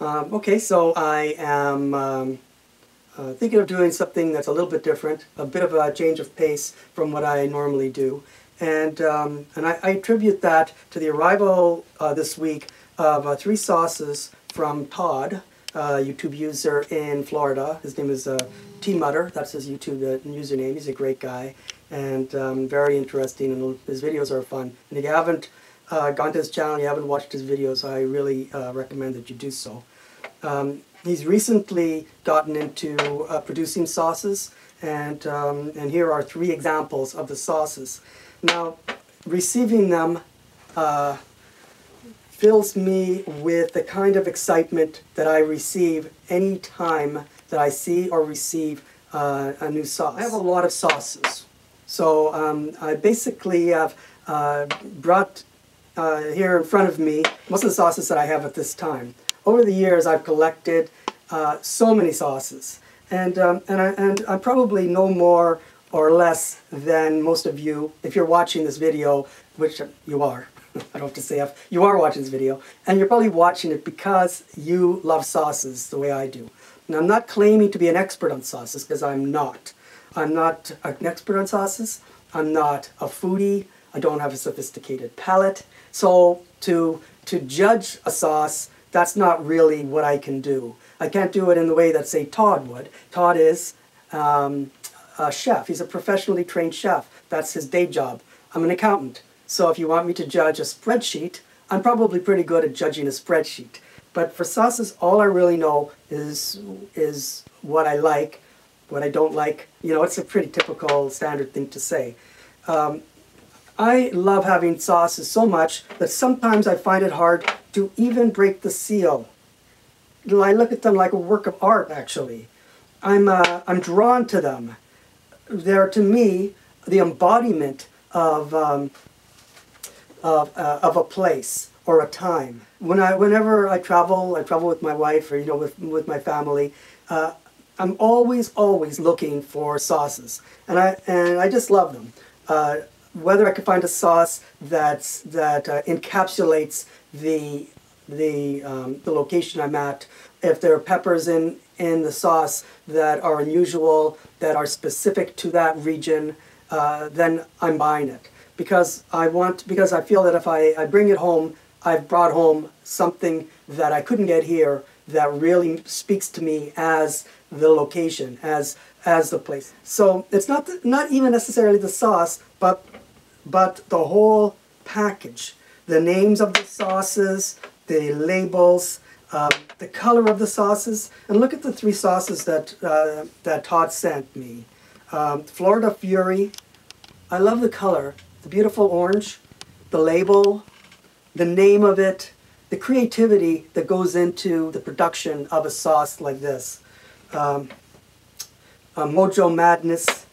Okay, so I am thinking of doing something that's a little bit different, a bit of a change of pace from what I normally do. And I attribute that to the arrival this week of 3 sauces from Todd, a YouTube user in Florida. His name is Tmudder. That's his YouTube username. He's a great guy and very interesting, and his videos are fun. And if you haven't gone to his channel, you haven't watched his videos, I really recommend that you do so. He's recently gotten into producing sauces, and here are 3 examples of the sauces. Now, receiving them fills me with the kind of excitement that I receive any time that I see or receive a new sauce. I have a lot of sauces, so I basically have brought here in front of me most of the sauces that I have at this time. Over the years, I've collected so many sauces, and I probably know more or less than most of you, if you're watching this video, which you are. I don't have to say if you are watching this video, and you're probably watching it because you love sauces the way I do. Now, I'm not claiming to be an expert on sauces, because I'm not. I'm not an expert on sauces. I'm not a foodie. I don't have a sophisticated palate. So to judge a sauce, that's not really what I can do. I can't do it in the way that, say, Todd would. Todd is a chef. He's a professionally trained chef. That's his day job. I'm an accountant. So if you want me to judge a spreadsheet, I'm probably pretty good at judging a spreadsheet. But for sauces, all I really know is what I like, what I don't like. You know, it's a pretty typical standard thing to say. I love having sauces so much that sometimes I find it hard to even break the seal. I look at them like a work of art, actually. I'm drawn to them. They're, to me, the embodiment of a place or a time. Whenever I travel with my wife, or with my family. I'm always looking for sauces, and I just love them. Whether I can find a sauce that encapsulates the location I'm at, if there are peppers in the sauce that are unusual, that are specific to that region, then I'm buying it. Because I feel that if I bring it home, I've brought home something that I couldn't get here that really speaks to me as the location, as the place. So it's not even necessarily the sauce, but the whole package. The names of the sauces, the labels, the color of the sauces. And look at the 3 sauces that Todd sent me. Florida Fury. I love the color. The beautiful orange, the label, the name of it, the creativity that goes into the production of a sauce like this. Mojo Madness,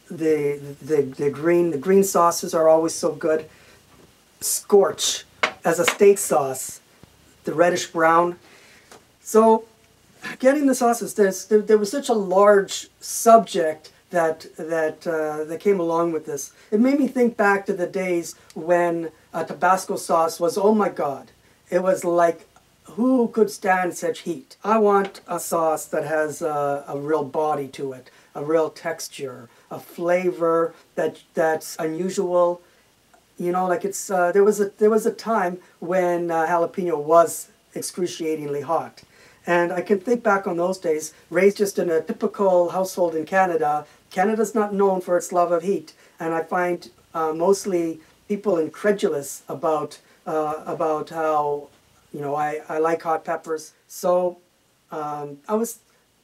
the green sauces are always so good. Scorch as a steak sauce, the reddish brown. So getting the sauces, there was such a large subject that came along with this. It made me think back to the days when Tabasco sauce was, oh my God, it was like, who could stand such heat? I want a sauce that has a real body to it, a real texture, a flavor that's unusual. You know, like it's there was a time when jalapeno was excruciatingly hot. And I can think back on those days, raised just in a typical household in Canada. Canada's not known for its love of heat, and I find mostly people incredulous about how, I like hot peppers. So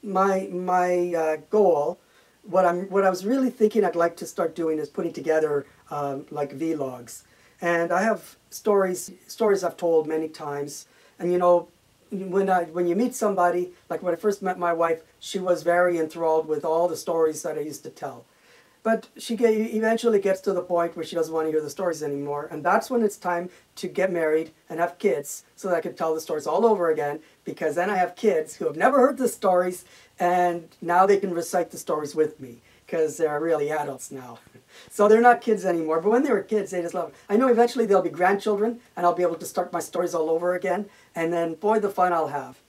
my goal, what I was really thinking I'd like to start doing is putting together like vlogs, and I have stories I've told many times, and when you meet somebody, like when I first met my wife, she was very enthralled with all the stories that I used to tell. But she eventually gets to the point where she doesn't want to hear the stories anymore, and that's when it's time to get married and have kids, so that I can tell the stories all over again, because then I have kids who have never heard the stories, and now they can recite the stories with me, because they're really adults now. So they're not kids anymore, but when they were kids, they just love it. I know eventually they'll be grandchildren, and I'll be able to start my stories all over again, and then, boy, the fun I'll have.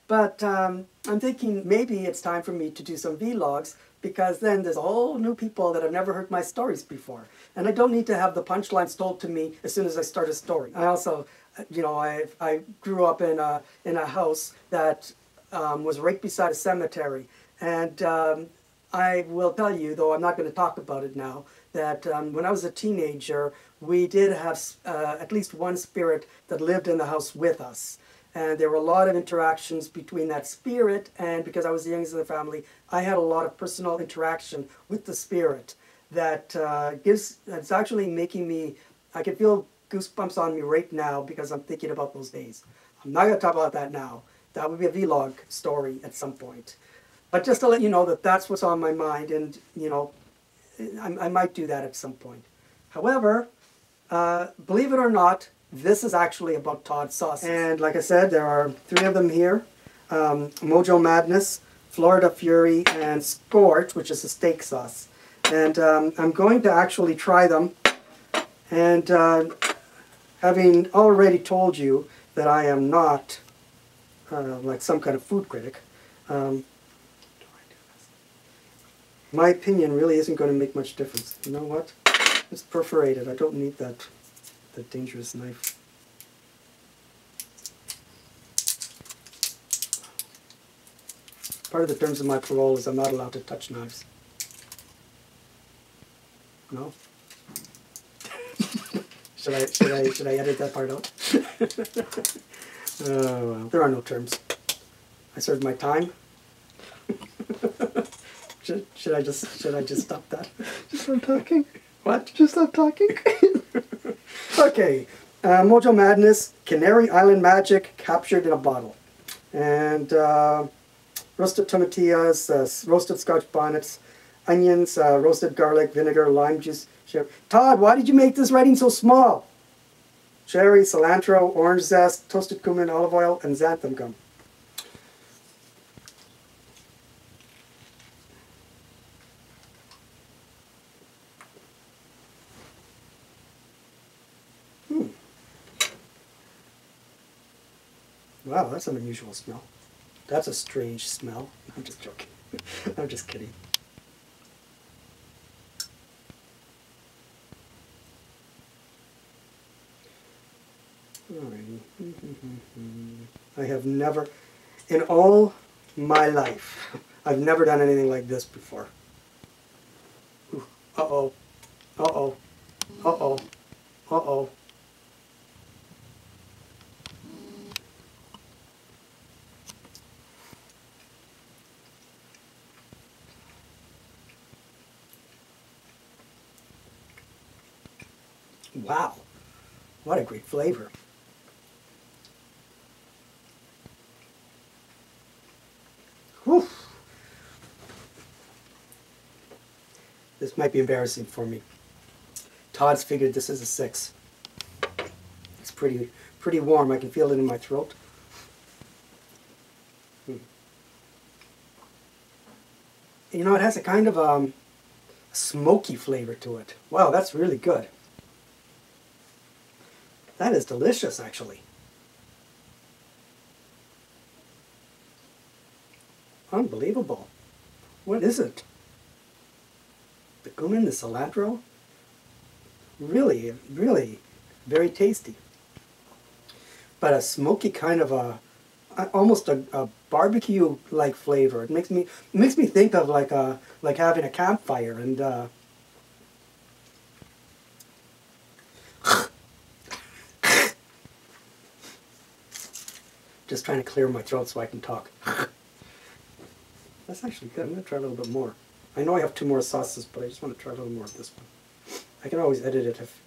But I'm thinking maybe it's time for me to do some vlogs, because then there's all new people that have never heard my stories before. And I don't need to have the punchlines told to me as soon as I start a story. I also, you know, I grew up in a house that was right beside a cemetery. And I will tell you, though I'm not going to talk about it now, that when I was a teenager, we did have at least one spirit that lived in the house with us. And there were a lot of interactions between that spirit, and because I was the youngest of the family, I had a lot of personal interaction with the spirit that that's actually making me, I can feel goosebumps on me right now because I'm thinking about those days. I'm not going to talk about that now. That would be a vlog story at some point. But just to let you know that that's what's on my mind, and, you know, I might do that at some point. However, believe it or not, this is actually about Todd sauces. And like I said, there are 3 of them here. Mojo Madness, Florida Fury, and Scorch, which is a steak sauce. And I'm going to actually try them. And having already told you that I am not like some kind of food critic, my opinion really isn't going to make much difference. You know what? It's perforated. I don't need that dangerous knife. Part of the terms of my parole is I'm not allowed to touch knives. No? Should I edit that part out? Oh, well, there are no terms. I served my time. Should I just stop that? Just stop talking. What? Just stop talking. Okay, Mojo Madness, Canary Island Magic, captured in a bottle. And roasted tomatillas, roasted Scotch bonnets, onions, roasted garlic, vinegar, lime juice. Todd, why did you make this writing so small? Cherry, cilantro, orange zest, toasted cumin, olive oil, and xanthan gum. Wow, that's an unusual smell. That's a strange smell. I'm just joking. I'm just kidding. Alrighty. I have never, in all my life, I've never done anything like this before. Ooh, uh-oh. Uh-oh. Uh-oh. Uh-oh. Wow, what a great flavor. Whew. This might be embarrassing for me. Todd's figured this is a 6. It's pretty warm. I can feel it in my throat. You know, it has a kind of smoky flavor to it. Wow, that's really good. That is delicious, actually. Unbelievable. What is it? The cumin, the cilantro? Really, really very tasty. But a smoky kind of almost a barbecue-like flavor. It makes me think of like having a campfire and just trying to clear my throat so I can talk. That's actually good. I'm going to try a little bit more. I know I have 2 more sauces, but I just want to try a little more of this one. I can always edit it if,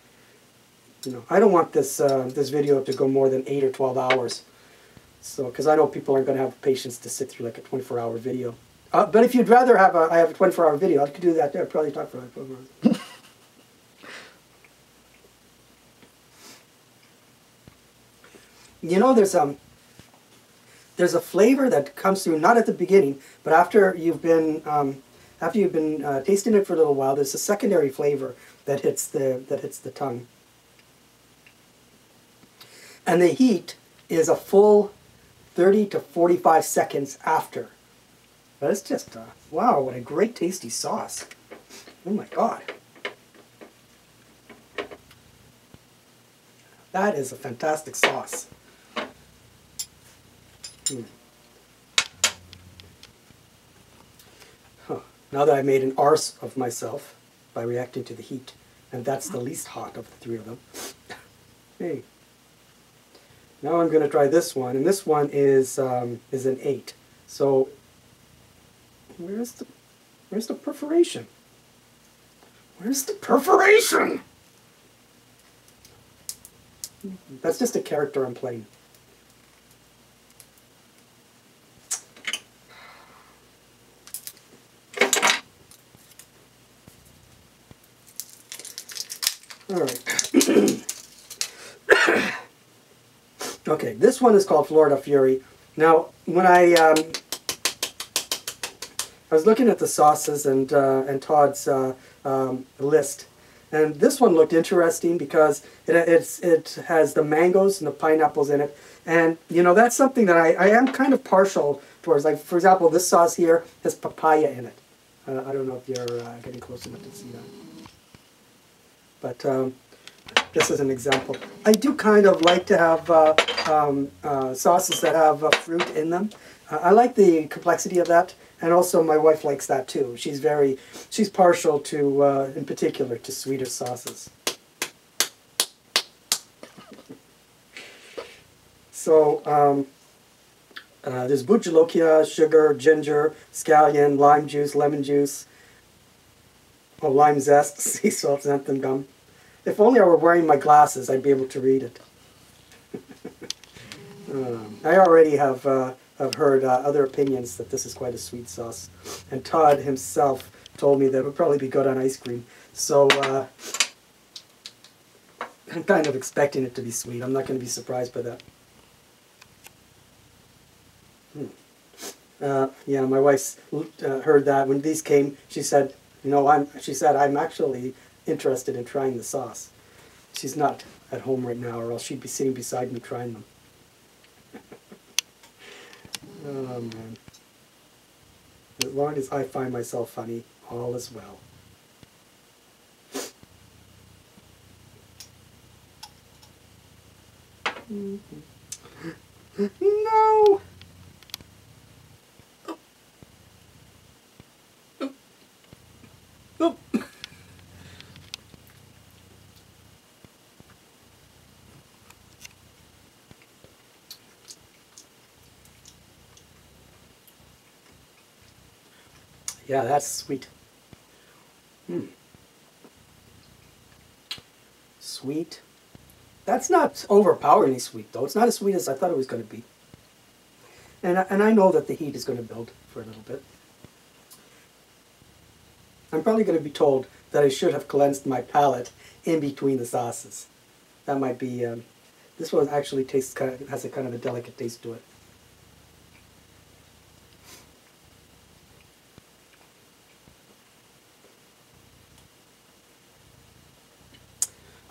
you know. I don't want this this video to go more than 8 or 12 hours. So, because I know people aren't going to have patience to sit through like a 24-hour video. But if you'd rather have I have a 24-hour video, I could do that. I'd probably talk for like 12 hours. You know, there's a flavor that comes through not at the beginning, but after you've been tasting it for a little while. There's a secondary flavor that hits the tongue, and the heat is a full 30 to 45 seconds after. But it's just, wow, what a great tasty sauce. Oh my God. That is a fantastic sauce. Huh. Now that I made an arse of myself by reacting to the heat, and that's the least hot of the three of them. Hey. Now I'm going to try this one, and this one is an 8. So where's the perforation? Where's the perforation? That's just a character I'm playing. All right. Okay, this one is called Florida Fury. Now, when I was looking at the sauces and Todd's list, and this one looked interesting because it has the mangoes and the pineapples in it, and you know that's something that I am kind of partial towards. Like for example, this sauce here has papaya in it. I don't know if you're getting close enough to see that, but this is an example. I do kind of like to have sauces that have fruit in them. I like the complexity of that. And also my wife likes that too. She's partial to, in particular, to sweeter sauces. So there's bujalokia, sugar, ginger, scallion, lime juice, lemon juice, lime zest, sea salt, xanthan gum. If only I were wearing my glasses, I'd be able to read it. I already have heard other opinions that this is quite a sweet sauce. And Todd himself told me that it would probably be good on ice cream. So I'm kind of expecting it to be sweet. I'm not going to be surprised by that. Yeah, my wife heard that. When these came, she said, you know, I'm actually interested in trying the sauce. She's not at home right now, or else she'd be sitting beside me trying them. Oh, man. As long as I find myself funny, all is well. No! Oh. Yeah, that's sweet. Sweet. That's not overpoweringly sweet, though. It's not as sweet as I thought it was going to be. And I know that the heat is going to build for a little bit. I'm probably going to be told that I should have cleansed my palate in between the sauces. That might be... this one actually has a kind of a delicate taste to it.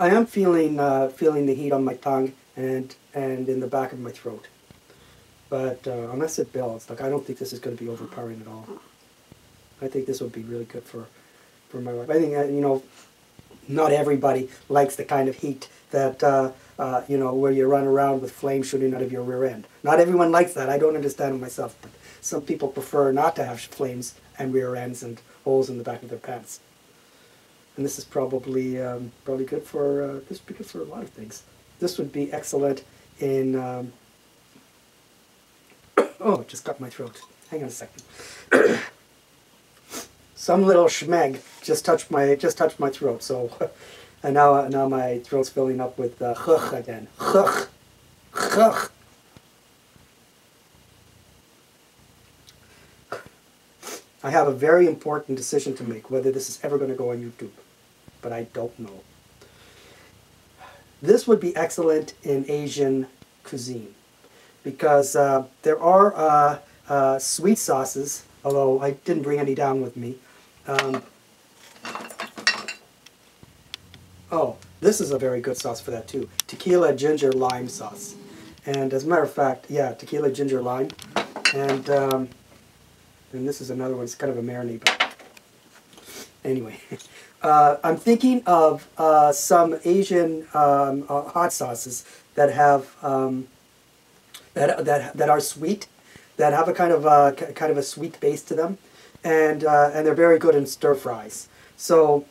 I am feeling the heat on my tongue and in the back of my throat. But unless it builds, like I don't think this is going to be overpowering at all. I think this would be really good for my wife. I think you know, not everybody likes the kind of heat that you know, where you run around with flames shooting out of your rear end. Not everyone likes that. I don't understand it myself. But some people prefer not to have flames and rear ends and holes in the back of their pants. And this is probably good for this would be good for a lot of things. This would be excellent in oh, it just cut my throat. Hang on a second. Some little schmeg just touched my throat. So and now my throat's filling up with chugh again. Chugh, chugh. I have a very important decision to make whether this is ever going to go on YouTube. But I don't know. This would be excellent in Asian cuisine because there are sweet sauces, although I didn't bring any down with me. Oh, this is a very good sauce for that too. Tequila, ginger, lime sauce. And as a matter of fact, yeah, tequila, ginger, lime. And this is another one. It's kind of a marinade. But anyway, I'm thinking of some Asian hot sauces that have that are sweet, that have a kind of a sweet base to them, and they're very good in stir fries. So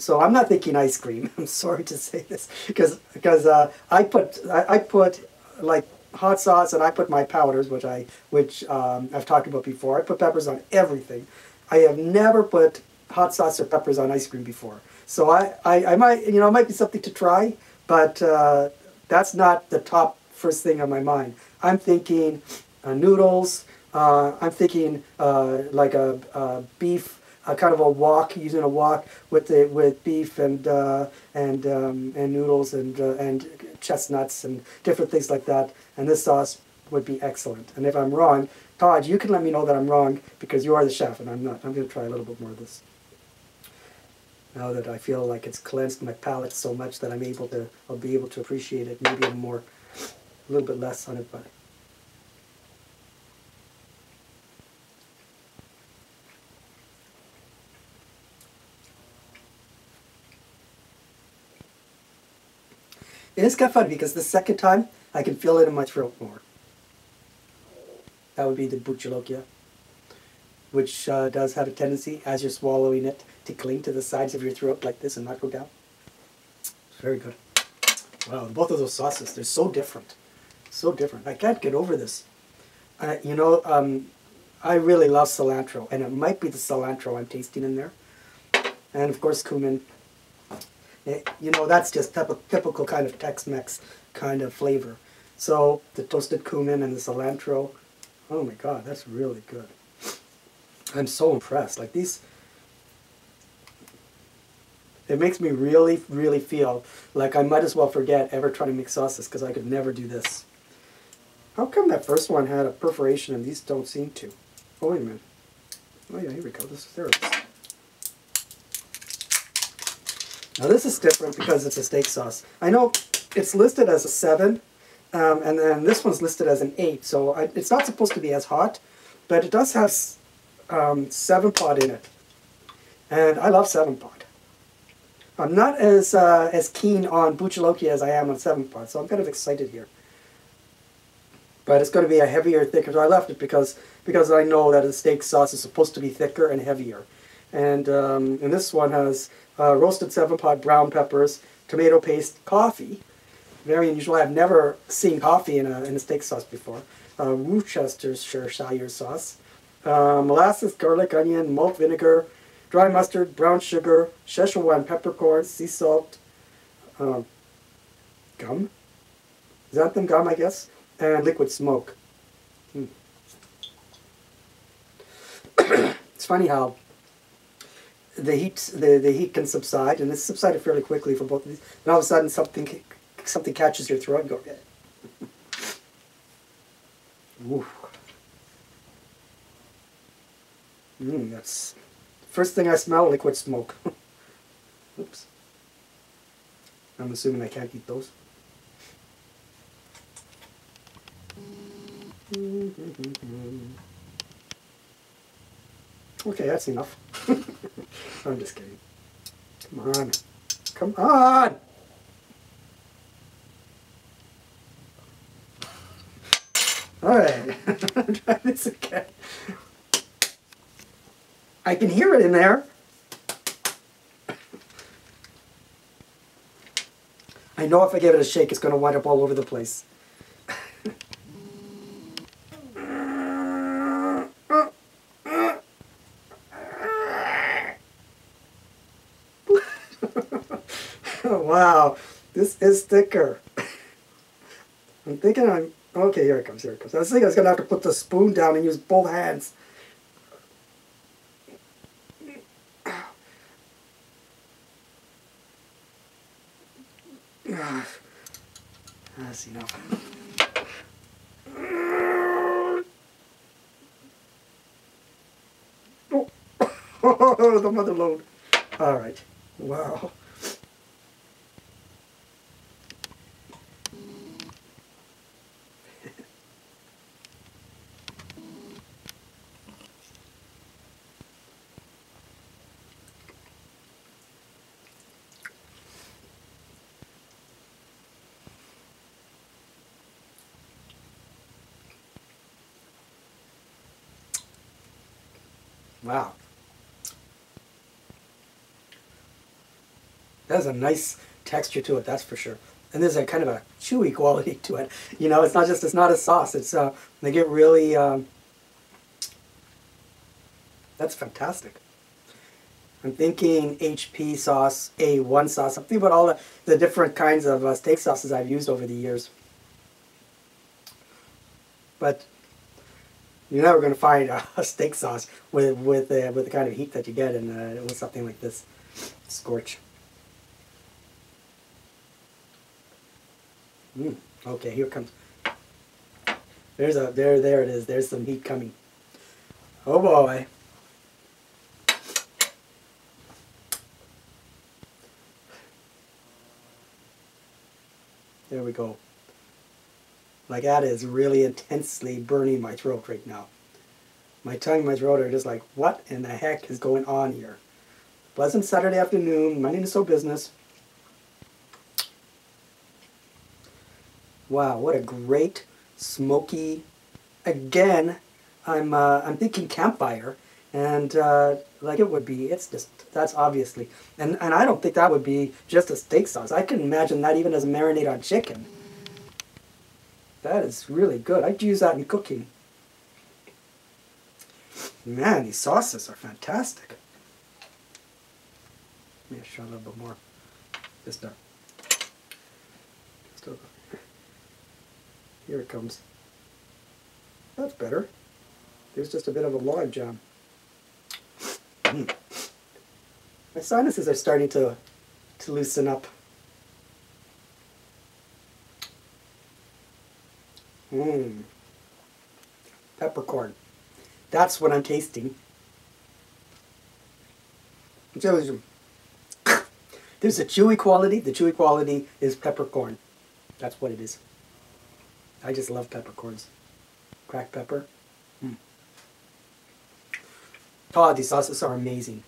I'm not thinking ice cream. I'm sorry to say this because I put like hot sauce, and I put my powders, which I've talked about before. I put peppers on everything. I have never put hot sauce or peppers on ice cream before. So I might, it might be something to try, but that's not the top first thing on my mind. I'm thinking noodles. I'm thinking like a beef, kind of a wok, using a wok with beef and noodles and chestnuts and different things like that. And this sauce would be excellent. And if I'm wrong, Todd, you can let me know that I'm wrong because you are the chef and I'm not. I'm going to try a little bit more of this. Now that I feel like it's cleansed my palate so much that I'll be able to appreciate it maybe a little bit less on it, but. It is kind of fun because the second time I can feel it in my throat more. That would be the buchalokia, which does have a tendency, as you're swallowing it, to cling to the sides of your throat like this and not go down. It's very good. Wow, both of those sauces, they're so different. So different. I can't get over this. I really love cilantro, and it might be the cilantro I'm tasting in there. And of course cumin. That's just typical kind of Tex-Mex kind of flavor. So the toasted cumin and the cilantro, oh my God, that's really good. I'm so impressed. Like these, it makes me really, really feel like I might as well forget ever trying to make sauces because I could never do this. How come that first one had a perforation and these don't seem to? Oh, wait a minute. Oh yeah, here we go. There it is. Now this is different because it's a steak sauce. I know it's listed as a 7, and then this one's listed as an 8, so it's not supposed to be as hot, but it does have 7-pot in it. And I love 7-pot. I'm not as keen on buchalokia as I am on 7-pot, so I'm kind of excited here. But it's going to be a heavier, thicker, so I left it because I know that a steak sauce is supposed to be thicker and heavier. And this one has roasted 7-pot brown peppers, tomato paste, coffee. Very unusual. I've never seen coffee in a steak sauce before. Worcestershire sauce. Molasses, garlic, onion, malt vinegar, dry mustard, brown sugar, Szechuan peppercorns, sea salt, gum. Xanthan gum, I guess, and liquid smoke. It's funny how the heat can subside, and it's subsided fairly quickly for both of these. And all of a sudden, something catches your throat and go. Ooh. That's first thing I smell, liquid smoke. Oops. I'm assuming I can't eat those. Okay, that's enough. I'm just kidding. Come on. Come on! Alright, try this again. I can hear it in there. I know if I give it a shake, it's going to wind up all over the place. Wow, this is thicker. I'm thinking okay, here it comes, here it comes. I was thinking I was going to have to put the spoon down and use both hands. That's enough. Oh, the mother load. All right. Wow. Wow. That has a nice texture to it, that's for sure. And there's a kind of a chewy quality to it. You know, it's not a sauce. It's they get really. That's fantastic. I'm thinking HP sauce, A1 sauce. I'm thinking about all the different kinds of steak sauces I've used over the years. But you're never going to find a steak sauce with the kind of heat that you get with something like this. Scorch. Okay, here it comes. There it is. There's some heat coming. Oh boy. There we go. Like that is really intensely burning my throat right now. My tongue and my throat are just like, what in the heck is going on here? Pleasant Saturday afternoon. My name is So Business. Wow, what a great smoky. Again, I'm thinking campfire, and like it would be. It's just that's obviously, and I don't think that would be just a steak sauce. I can imagine that even as a marinade on chicken. That is really good. I'd use that in cooking. Man, these sauces are fantastic. Let me try a little bit more. Just here it comes. That's better. There's just a bit of a log jam. My sinuses are starting to loosen up. Peppercorn. That's what I'm tasting. There's a chewy quality. The chewy quality is peppercorn. That's what it is. I just love peppercorns. Cracked pepper. Todd, these sauces are amazing.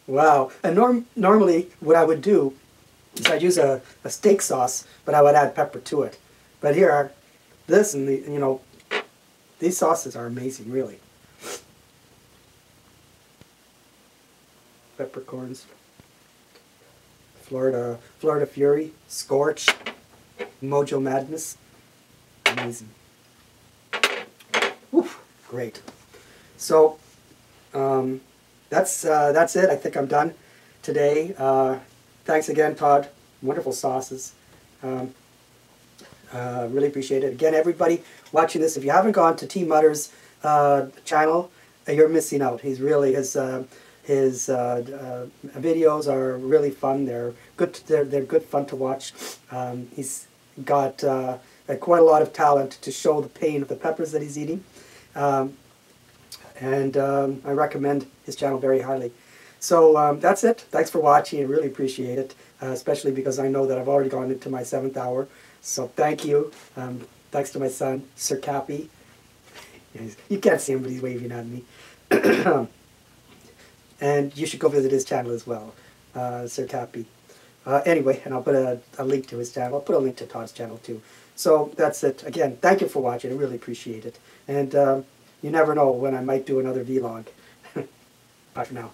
Wow. And normally what I would do is I'd use a steak sauce, but I would add pepper to it. But here, this and these sauces are amazing, really. Peppercorns. Florida Fury, Scorch, Mojo Madness. Amazing. Woof, great. So that's it. I think I'm done today. Thanks again, Todd. Wonderful sauces. Really appreciate it. Again, everybody watching this, if you haven't gone to Tmudder's channel, you're missing out. He's really his videos are really fun. They're good. They're good fun to watch. He's got quite a lot of talent to show the pain of the peppers that he's eating, and I recommend his channel very highly. So that's it. Thanks for watching. I really appreciate it, especially because I know that I've already gone into my 7th hour. So thank you. Thanks to my son, Sir Cappy. You can't see him, but he's waving at me. And you should go visit his channel as well, Sir Cappy. Anyway, and I'll put a link to his channel. I'll put a link to Todd's channel too. So that's it. Again, thank you for watching. I really appreciate it. And you never know when I might do another vlog. Bye for now.